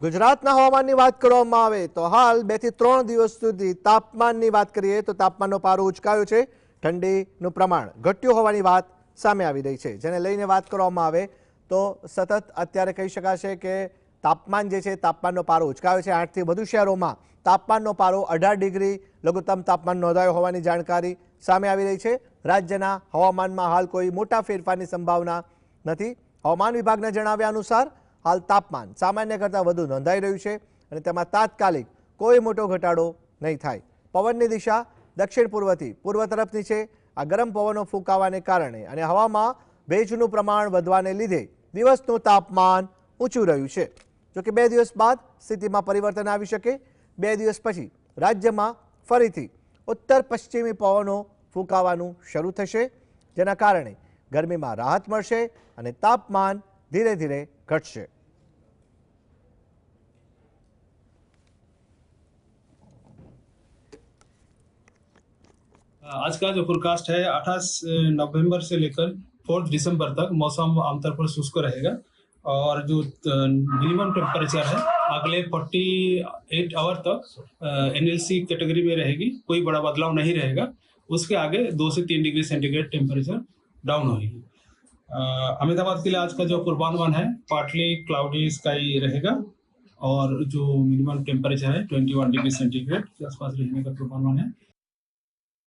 ગુજરાતના હવામાનની વાત કરવામાં આવે તો હાલ 2 થી 3 દિવસ સુધી તાપમાનની વાત કરીએ તો તાપમાનનો પારો ઉચકાયો છે, ઠંડીનું પ્રમાણ ઘટ્યું હોવાની વાત સામે આવી રહી છે, જેને લઈને વાત કરવામાં આવે તો સતત અત્યારે કહી શકાશે કે તાપમાન જે છે તાપમાનનો પારો ઉચકાયો છે। 8 થી વધુ શહેરોમાં તાપમાનનો પારો 18 ડિગ્રી લઘુત્તમ તાપમાન નોંધાયો હોવાની જાણકારી સામે આવી રહી છે। રાજ્યના હવામાનમાં હાલ કોઈ મોટા ફેરફારની સંભાવના નથી। હવામાન વિભાગના જણાવ્યા અનુસાર हाल तापमान सामान्य करता वधु नोंधाई रह्युं छे अने तेमां तात्कालिक कोई मोटो घटाडो नहीं थाय। पवननी दिशा दक्षिण पूर्वथी पूर्व तरफनी छे। आ गरम पवनो फूंकावाने कारणे अने हवामां भेजनुं प्रमाण वधवाने लीधे दिवसनुं तापमान ऊंचुं रह्युं छे। जो कि 2 दिवस बाद स्थितिमां परिवर्तन आवी शके। 2 दिवस पछी राज्यमां फरीथी उत्तर पश्चिमी पवनो फूंकावानुं शरू थशे, जेना कारणे गरमीमां राहत मळशे अने तापमान धीरे धीरे घटशे। आज का जो फोरकास्ट है 28 नवंबर से लेकर 4 दिसंबर तक मौसम आमतौर पर शुष्क रहेगा और जो मिनिमम टेम्परेचर है अगले 48 आवर तक एनएलसी कैटेगरी में रहेगी, कोई बड़ा बदलाव नहीं रहेगा। उसके आगे 2 से 3 डिग्री सेंटीग्रेड टेम्परेचर डाउन होगी। अहमदाबाद के लिए आज का जो पूर्वानुमान है पार्टली क्लाउडी स्काई रहेगा और जो मिनिमम टेम्परेचर है 21 डिग्री सेंटीग्रेड के आसपास रहने का पूर्वानुमान है।